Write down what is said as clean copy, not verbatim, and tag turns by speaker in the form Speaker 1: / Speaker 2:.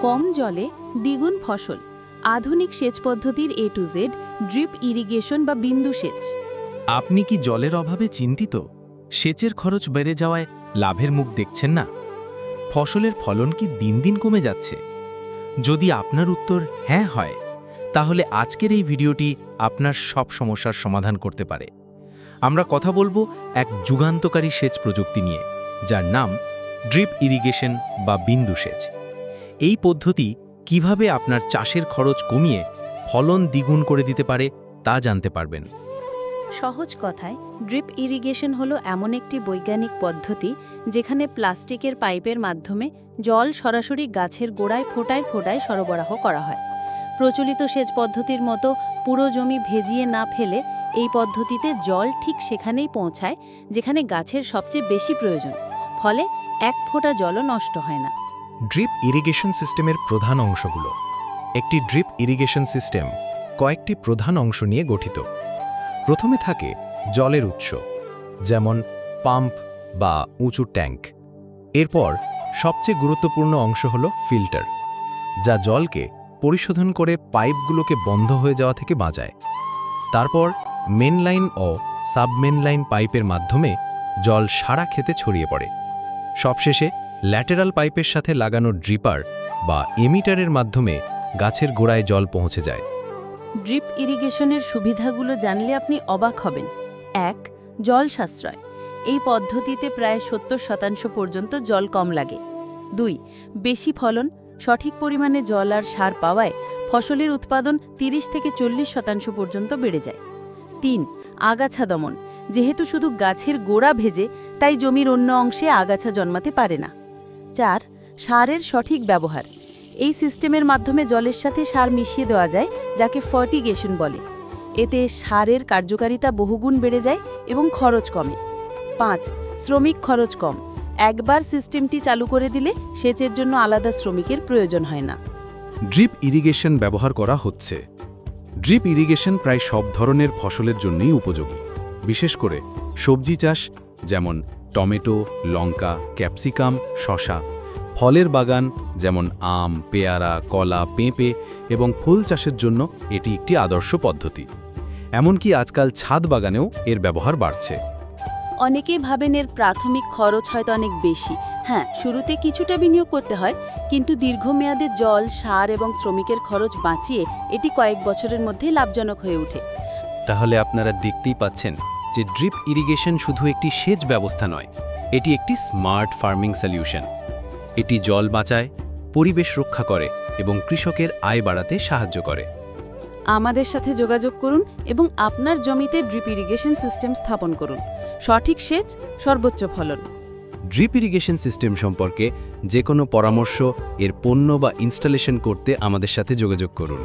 Speaker 1: কম জলে দ্বিগুণ ফসল, আধুনিক সেচ পদ্ধতির A to Z, drip irrigation বা বিন্দু সেচ।
Speaker 2: আপনি কি জলের অভাবে চিন্তিত? সেচের খরচ বেড়ে যাওয়ায় লাভের মুখ দেখছেন না? ফসলের ফলন কি দিন দিন কমে যাচ্ছে? যদি আপনার উত্তর হ্যাঁ হয়, তাহলে আজকের এই ভিডিওটি আপনার সব সমস্যার সমাধান করতে পারে। আমরা কথা বলবো এক যুগান্তকারী সেচ প্রযুক্তি নিয়ে, যার নাম ড্রিপ ইরিগেশন বা বিন্দু সেচ। এই পদ্ধতি কিভাবে আপনার চাষের খরচ কমিয়ে ফলন দ্বিগুণ করে দিতে পারে তা জানতে পারবেন।
Speaker 1: সহজ কথায়, ড্রিপ ইরিগেশন হলো এমন একটি বৈজ্ঞানিক পদ্ধতি যেখানে প্লাস্টিকের পাইপের মাধ্যমে জল সরাসরি গাছের গোড়ায় ফোঁটায় ফোঁটায় সরবরাহ করা হয়। প্রচলিত সেচ পদ্ধতির মতো পুরো জমি ভেজিয়ে না ফেলে এই পদ্ধতিতে জল ঠিক সেখানেই পৌঁছায় যেখানে গাছের সবচেয়ে বেশি প্রয়োজন, ফলে এক ফোঁটা জলও নষ্ট হয় না।
Speaker 2: ড্রিপ ইরিগেশন সিস্টেমের প্রধান অংশগুলো। একটি ড্রিপ ইরিগেশন সিস্টেম কয়েকটি প্রধান অংশ নিয়ে গঠিত। প্রথমে থাকে জলের উৎস, যেমন পাম্প বা উঁচু ট্যাঙ্ক। এরপর সবচেয়ে গুরুত্বপূর্ণ অংশ হল ফিল্টার, যা জলকে পরিশোধন করে পাইপগুলোকে বন্ধ হয়ে যাওয়া থেকে বাঁচায়। তারপর মেনলাইন ও সাবমেনলাইন পাইপের মাধ্যমে জল সারা ক্ষেতে ছড়িয়ে পড়ে। সবশেষে ল্যাটেরাল পাইপের সাথে লাগানো ড্রিপার বা এমিটারের মাধ্যমে গাছের গোড়ায় জল পৌঁছে যায়।
Speaker 1: ড্রিপ ইরিগেশনের সুবিধাগুলো জানলে আপনি অবাক হবেন। ১. জল সাশ্রয়। এই পদ্ধতিতে প্রায় ৭০% পর্যন্ত জল কম লাগে। ২. বেশি ফলন। সঠিক পরিমাণে জল আর সার পাওয়ায় ফসলের উৎপাদন ৩০ থেকে ৪০% পর্যন্ত বেড়ে যায়। ৩. আগাছা দমন। যেহেতু শুধু গাছের গোড়া ভেজে, তাই জমির অন্য অংশে আগাছা জন্মাতে পারে না। ৪. সারের সঠিক ব্যবহার। এই সিস্টেমের মাধ্যমে জলের সাথে সার মিশিয়ে দেওয়া যায়, যাকে ফার্টিগেশন বলে। এতে সারের কার্যকারিতা বহুগুণ বেড়ে যায় এবং খরচ কমে। ৫. শ্রমিক খরচ কম। একবার সিস্টেমটি চালু করে দিলে সেচের জন্য আলাদা শ্রমিকের প্রয়োজন হয় না।
Speaker 3: ড্রিপ ইরিগেশন ব্যবহার করা হচ্ছে। ড্রিপ ইরিগেশন প্রায় সব ধরনের ফসলের জন্যই উপযোগী, বিশেষ করে সবজি চাষ যেমন টমেটো, লঙ্কা, ক্যাপসিকাম, শসা, ফলের বাগান যেমন আম, পেয়ারা, কলা, পেঁপে এবং ফুল চাষের জন্য এটি একটি আদর্শ পদ্ধতি। এমনকি আজকাল ছাদ বাগানেও এর ব্যবহার বাড়ছে।
Speaker 1: অনেকেই ভাবেন এর প্রাথমিক খরচ হয়তো অনেক বেশি। হ্যাঁ, শুরুতে কিছুটা বিনিয়োগ করতে হয়, কিন্তু দীর্ঘমেয়াদে জল, সার এবং শ্রমিকের খরচ বাঁচিয়ে এটি কয়েক বছরের মধ্যেই লাভজনক হয়ে ওঠে।
Speaker 4: তাহলে আপনারা দেখতেই পাচ্ছেন যে ড্রিপ ইরিগেশন শুধু একটি সেচ ব্যবস্থা নয়, এটি একটি স্মার্ট ফার্মিং সলিউশন। এটি জল বাঁচায়, পরিবেশ রক্ষা করে এবং কৃষকের আয় বাড়াতে সাহায্য করে।
Speaker 1: আমাদের সাথে যোগাযোগ করুন এবং আপনার জমিতে ড্রিপ ইরিগেশন সিস্টেম স্থাপন করুন। সঠিক সেচ, সর্বোচ্চ ফলন।
Speaker 4: ড্রিপ ইরিগেশন সিস্টেম সম্পর্কে যে কোনো পরামর্শ, এর পণ্য বা ইনস্টলেশন করতে আমাদের সাথে যোগাযোগ করুন।